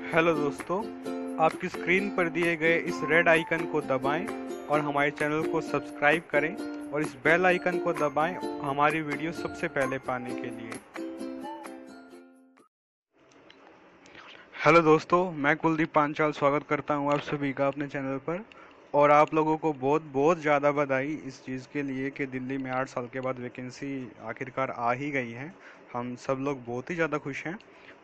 Hello दोस्तों, आपकी screen पर दिए गए इस रेड आइकन को दबाएं और हमारे चैनल को सब्सक्राइब करें और इस बेल आइकन को दबाएं हमारी वीडियो सबसे पहले पाने के लिए। हेलो दोस्तों, मैं कुलदीप पांचाल स्वागत करता हूं आप सभी का अपने चैनल पर। और आप लोगों को बहुत बहुत ज़्यादा बधाई इस चीज़ के लिए कि दिल्ली में 8 साल के बाद वैकेंसी आखिरकार आ ही गई है। हम सब लोग बहुत ही ज़्यादा खुश हैं।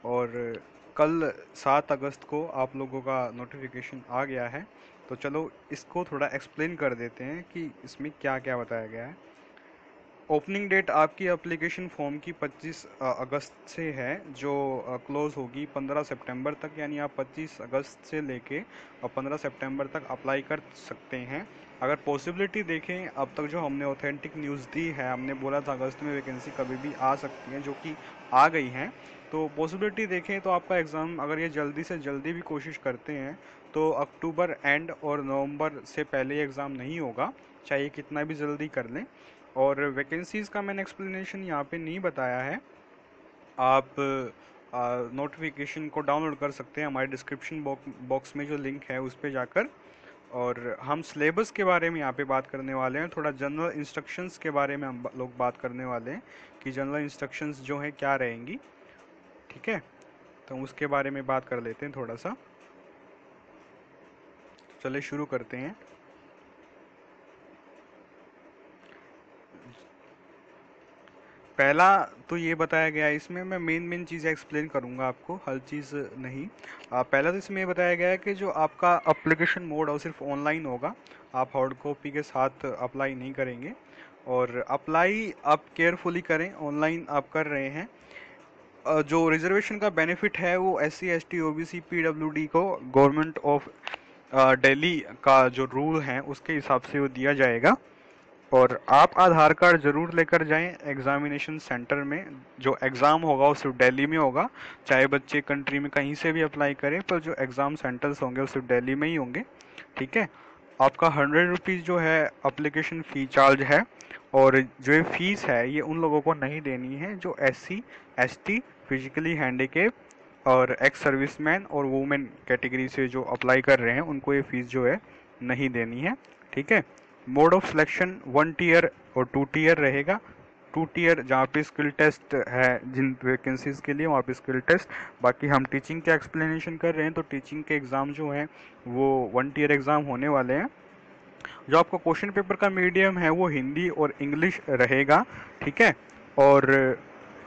और कल 7 अगस्त को आप लोगों का नोटिफिकेशन आ गया है। तो चलो इसको थोड़ा एक्सप्लेन कर देते हैं कि इसमें क्या क्या बताया गया है। ओपनिंग डेट आपकी एप्लीकेशन फॉर्म की 25 अगस्त से है, जो क्लोज होगी 15 सितंबर तक। यानी आप 25 अगस्त से लेके 15 सितंबर तक अप्लाई कर सकते हैं। अगर पॉसिबिलिटी देखें, अब तक जो हमने ऑथेंटिक न्यूज़ दी है, हमने बोला था अगस्त में वैकेंसी कभी भी आ सकती है, जो कि आ गई हैं। तो पॉसिबिलिटी देखें तो आपका एग्ज़ाम, अगर ये जल्दी से जल्दी भी कोशिश करते हैं, तो अक्टूबर एंड और नवंबर से पहले एग्ज़ाम नहीं होगा, चाहे कितना भी जल्दी कर लें। और वैकेंसीज़ का मैंने एक्सप्लेनेशन यहाँ पे नहीं बताया है। आप नोटिफिकेशन को डाउनलोड कर सकते हैं हमारे डिस्क्रिप्शन बॉक्स में जो लिंक है उस पर जाकर। और हम सिलेबस के बारे में यहाँ पे बात करने वाले हैं, थोड़ा जनरल इंस्ट्रक्शंस के बारे में हम लोग बात करने वाले हैं कि जनरल इंस्ट्रक्शंस जो हैं क्या रहेंगी। ठीक है, तो उसके बारे में बात कर लेते हैं थोड़ा सा। चलिए शुरू करते हैं। पहला तो ये बताया गया है, इसमें मैं मेन मेन चीज़ें एक्सप्लेन करूंगा आपको, हर चीज़ नहीं। पहला तो इसमें ये बताया गया है कि जो आपका अप्लीकेशन मोड है वो सिर्फ ऑनलाइन होगा। आप हार्ड कॉपी के साथ अप्लाई नहीं करेंगे। और अप्लाई आप केयरफुली करें, ऑनलाइन आप कर रहे हैं। जो रिजर्वेशन का बेनिफिट है वो SC ST OBC PWD को गवर्नमेंट ऑफ दिल्ली का जो रूल है उसके हिसाब से वो दिया जाएगा। और आप आधार कार्ड जरूर लेकर जाएं एग्जामिनेशन सेंटर में। जो एग्ज़ाम होगा वो सिर्फ दिल्ली में होगा, चाहे बच्चे कंट्री में कहीं से भी अप्लाई करें, पर जो एग्ज़ाम सेंटर्स होंगे वो सिर्फ दिल्ली में ही होंगे। ठीक है, आपका 100 रुपीज़ जो है अप्लीकेशन फ़ी चार्ज है। और जो ये फीस है ये उन लोगों को नहीं देनी है जो SC ST, फिजिकली हैंडीकेप और एक्स सर्विसमैन और वुमेन कैटेगरी से जो अप्लाई कर रहे हैं, उनको ये फीस जो है नहीं देनी है। ठीक है, मोड ऑफ सिलेक्शन 1 टीयर और 2 टीयर रहेगा। 2 टीयर जहाँ पे स्किल टेस्ट है, जिन वैकेंसीज के लिए वहाँ पे स्किल टेस्ट। बाकी हम टीचिंग के एक्सप्लेनेशन कर रहे हैं, तो टीचिंग के एग्ज़ाम जो हैं वो 1 टीयर एग्ज़ाम होने वाले हैं। जो आपका क्वेश्चन पेपर का मीडियम है वो हिंदी और इंग्लिश रहेगा। ठीक है, और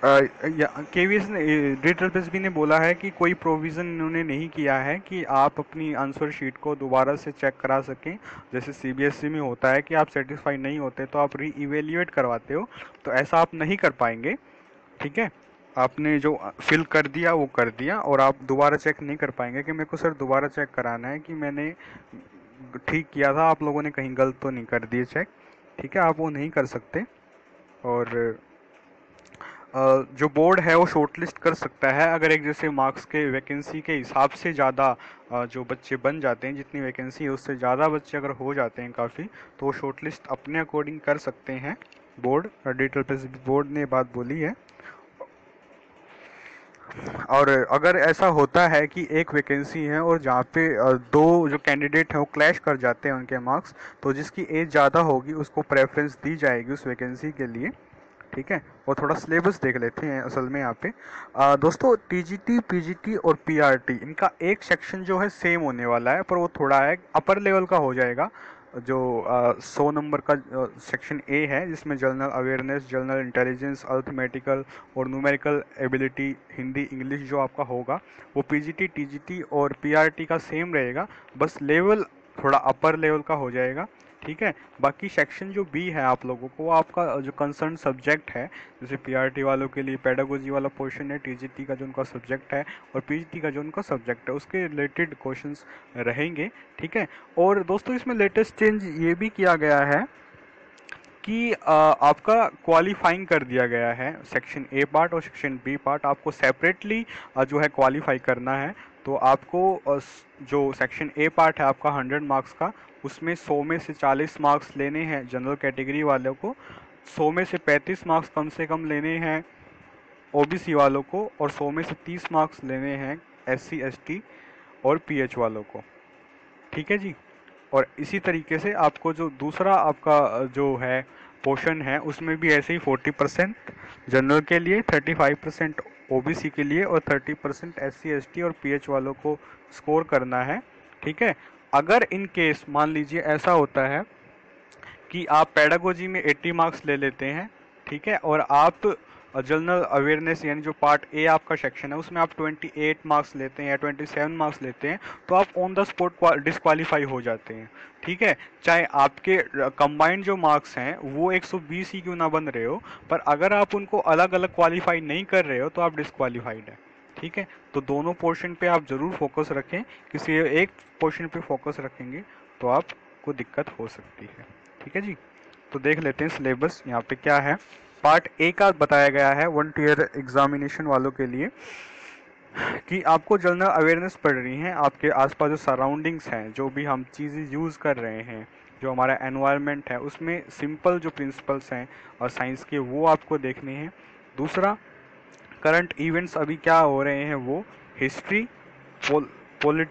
KVS ने, डिजिटल एसबी ने बोला है कि कोई प्रोविज़न इन्होंने नहीं किया है कि आप अपनी आंसर शीट को दोबारा से चेक करा सकें। जैसे CBSE में होता है कि आप सेटिस्फाई नहीं होते तो आप री इवेल्युएट करवाते हो, तो ऐसा आप नहीं कर पाएंगे। ठीक है, आपने जो फिल कर दिया वो कर दिया, और आप दोबारा चेक नहीं कर पाएंगे कि मेरे को सर दोबारा चेक कराना है कि मैंने ठीक किया था, आप लोगों ने कहीं गलत तो नहीं कर दिए चेक। ठीक है, आप वो नहीं कर सकते। और जो बोर्ड है वो शॉर्टलिस्ट कर सकता है अगर एक जैसे मार्क्स के वैकेंसी के हिसाब से ज़्यादा जो बच्चे बन जाते हैं, जितनी वैकेंसी है उससे ज़्यादा बच्चे अगर हो जाते हैं काफ़ी, तो वो शॉर्टलिस्ट अपने अकॉर्डिंग कर सकते हैं। बोर्ड, डिजिटल प्रेस बोर्ड ने बात बोली है। और अगर ऐसा होता है कि एक वैकेंसी है और जहाँ पे दो जो कैंडिडेट हैं वो क्लैश कर जाते हैं उनके मार्क्स, तो जिसकी एज ज़्यादा होगी उसको प्रेफरेंस दी जाएगी उस वैकेंसी के लिए। ठीक है, और थोड़ा सिलेबस देख लेते हैं असल में यहाँ पे। दोस्तों, TGT PGT और PRT इनका एक सेक्शन जो है सेम होने वाला है, पर वो थोड़ा है अपर लेवल का हो जाएगा। जो 100 नंबर का सेक्शन A है, जिसमें general awareness, general intelligence, arithmetical और न्यूमेरिकल एबिलिटी, हिंदी इंग्लिश जो आपका होगा, वो PGT TGT और PRT का सेम रहेगा, बस लेवल थोड़ा अपर लेवल का हो जाएगा। ठीक है, बाकी सेक्शन जो B है आप लोगों को, वो आपका जो कंसर्न सब्जेक्ट है, जैसे PRT वालों के लिए पेडागोजी वाला पोर्शन है, TGT का जो उनका सब्जेक्ट है और PGT का जो उनका सब्जेक्ट है, उसके रिलेटेड क्वेश्चंस रहेंगे। ठीक है, और दोस्तों इसमें लेटेस्ट चेंज ये भी किया गया है कि आपका क्वालिफाइंग कर दिया गया है। सेक्शन A पार्ट और सेक्शन B पार्ट आपको सेपरेटली जो है क्वालिफाई करना है। तो आपको जो सेक्शन A पार्ट है आपका 100 मार्क्स का, उसमें 100 में से 40 मार्क्स लेने हैं जनरल कैटेगरी वालों को, 100 में से 35 मार्क्स कम से कम लेने हैं OBC वालों को, और 100 में से 30 मार्क्स लेने हैं SC ST और पीएच वालों को। ठीक है जी। और इसी तरीके से आपको जो दूसरा आपका जो है पोर्शन है उसमें भी ऐसे ही 40% जनरल के लिए, 35% ओबीसी के लिए और 30% एससी एसटी और पीएच वालों को स्कोर करना है। ठीक है। अगर इन केस मान लीजिए ऐसा होता है कि आप पेडागोजी में 80 मार्क्स ले लेते हैं, ठीक है, और आप जनरल अवेयरनेस यानी जो पार्ट ए आपका सेक्शन है उसमें आप 28 मार्क्स लेते हैं या 27 मार्क्स लेते हैं, तो आप ऑन द स्पॉट डिस्क्वालीफाई हो जाते हैं। ठीक है। चाहे आपके कंबाइंड जो मार्क्स हैं वो 120 ही क्यों ना बन रहे हो, पर अगर आप उनको अलग अलग क्वालिफाई नहीं कर रहे हो तो आप डिस्क्वालीफाइड है। ठीक है। तो दोनों पोर्शन पे आप जरूर फोकस रखें, किसी एक पोर्शन पे फोकस रखेंगे तो आपको दिक्कत हो सकती है। ठीक है जी। तो देख लेते हैं सिलेबस यहाँ पे क्या है। पार्ट ए का बताया गया है 1 ईयर एग्जामिनेशन वालों के लिए कि आपको जनरल अवेयरनेस पढ़ रही है, आपके आसपास जो सराउंडिंग्स हैं, जो भी हम चीज़ें यूज़ कर रहे हैं, जो हमारा एनवायरनमेंट है उसमें सिंपल जो प्रिंसिपल्स हैं और साइंस के वो आपको देखने हैं। दूसरा, करंट इवेंट्स अभी क्या हो रहे हैं वो, हिस्ट्री, पोलिट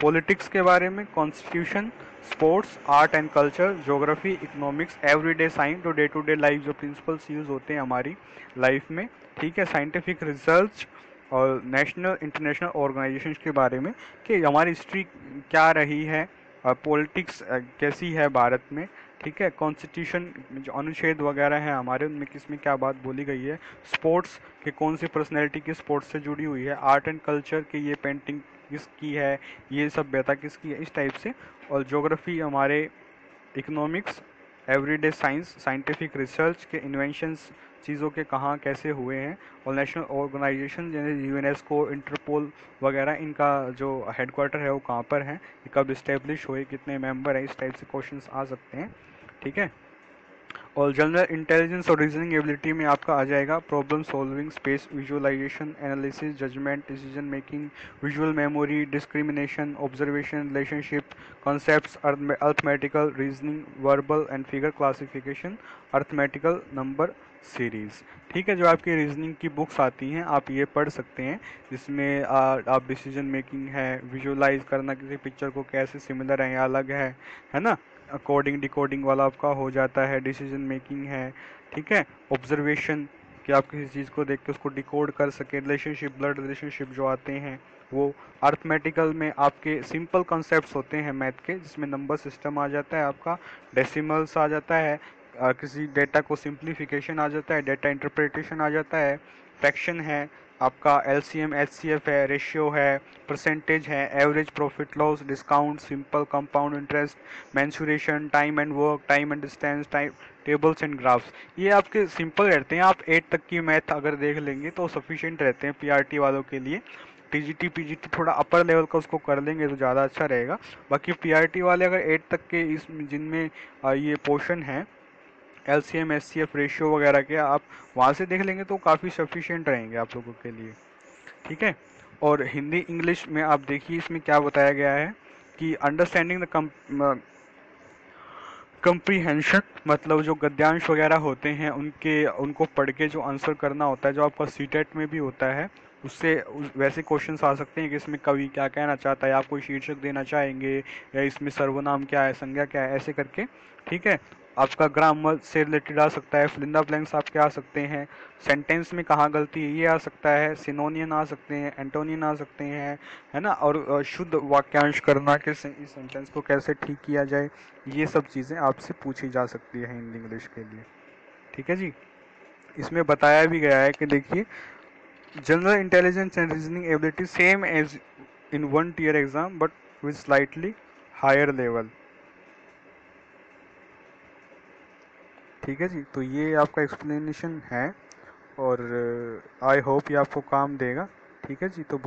पॉलिटिक्स के बारे में, constitution, sports, art and culture, geography, economics, everyday science, जो डे टू डे लाइफ जो प्रिंसिपल्स यूज होते हैं हमारी लाइफ में। ठीक है। साइंटिफिक रिसर्च और नेशनल इंटरनेशनल ऑर्गेनाइजेशंस के बारे में कि हमारी हिस्ट्री क्या रही है, पॉलिटिक्स कैसी है भारत में। ठीक है। कॉन्स्टिट्यूशन जो अनुच्छेद वगैरह हैं हमारे उनमें किसमें क्या बात बोली गई है। स्पोर्ट्स के कौन सी पर्सनैलिटी की स्पोर्ट्स से जुड़ी हुई है। आर्ट एंड कल्चर की ये पेंटिंग किसकी है, ये सभ्यता किसकी है, इस टाइप से। और ज्योग्राफी हमारे, economics, everyday science, scientific research के इन्वेंशंस चीज़ों के कहाँ कैसे हुए हैं। और नेशनल ऑर्गेनाइजेशन जैसे यूनेस्को, इंटरपोल वगैरह, इनका जो हेडक्वार्टर है वो कहाँ पर है, ये कब इस्टेब्लिश हुए, कितने मेंबर हैं, इस टाइप से क्वेश्चंस आ सकते हैं। ठीक है। और जनरल इंटेलिजेंस और रीजनिंग एबिलिटी में आपका आ जाएगा problem solving, space visualisation, analysis, judgement, decision making, visual memory, discrimination, observation, relationship, concepts, arithmetical reasoning, verbal and figure classification, arithmetical number series. ठीक है। जो आपकी रीजनिंग की बुक्स आती हैं आप ये पढ़ सकते हैं, जिसमें आप डिसीजन मेकिंग है, विजुअलाइज करना किसी पिक्चर को कैसे सिमिलर है या अलग है ना, कोडिंग डिकोडिंग वाला आपका हो जाता है, डिसीजन मेकिंग है। ठीक है। ऑब्जर्वेशन कि आप किसी चीज़ को देख के उसको डिकोड कर सके, रिलेशनशिप, ब्लड रिलेशनशिप जो आते हैं वो। अर्थमेटिकल में आपके सिंपल कॉन्सेप्ट्स होते हैं मैथ के, जिसमें नंबर सिस्टम आ जाता है आपका, डेसिमल्स आ जाता है, किसी डेटा को सिंप्लीफिकेशन आ जाता है, डेटा इंटरप्रिटेशन आ जाता है, फ्रैक्शन है आपका, एलसीएम एचसीएफ है, रेशियो है, परसेंटेज है, average profit loss, discount, simple compound interest, mensuration, time and work, time and distance, time tables and graphs. ये आपके सिंपल रहते हैं। आप 8 तक की मैथ अगर देख लेंगे तो सफिशिएंट रहते हैं पीआरटी वालों के लिए। टीजीटी पीजीटी थोड़ा अपर लेवल का उसको कर लेंगे तो ज़्यादा अच्छा रहेगा। बाकी पीआरटी वाले अगर 8 तक के इस जिनमें ये पोर्शन है एलसीएम एचसीएफ रेशियो वगैरह के, आप वहाँ से देख लेंगे तो काफ़ी सफिशिएंट रहेंगे आप लोगों के लिए। ठीक है। और हिंदी इंग्लिश में आप देखिए इसमें क्या बताया गया है कि अंडरस्टैंडिंग द कंप्रीहेंशन, मतलब जो गद्यांश वगैरह होते हैं उनको पढ़ के जो आंसर करना होता है, जो आपका सीटेट में भी होता है, उससे वैसे क्वेश्चंस आ सकते हैं कि इसमें कवि क्या कहना चाहता है, आप कोई शीर्षक देना चाहेंगे या इसमें सर्वनाम क्या है, संज्ञा क्या है, ऐसे करके। ठीक है। आपका ग्रामर से रिलेटेड आ सकता है, फिल इन द ब्लैंक्स आपके आ सकते हैं, सेंटेंस में कहाँ गलती है ये आ सकता है, सिनोनियन आ सकते हैं, एंटोनियन आ सकते हैं, है ना। और शुद्ध वाक्यांश करना कि इस सेंटेंस को कैसे ठीक किया जाए, ये सब चीज़ें आपसे पूछी जा सकती है हिंदी इंग्लिश के लिए। ठीक है जी। इसमें बताया भी गया है कि देखिए, general intelligence and reasoning ability same as in 1 year exam but with slightly higher level. ठीक है जी। तो ये आपका एक्सप्लेनेशन है और आई होप ये आपको काम देगा। ठीक है जी। तो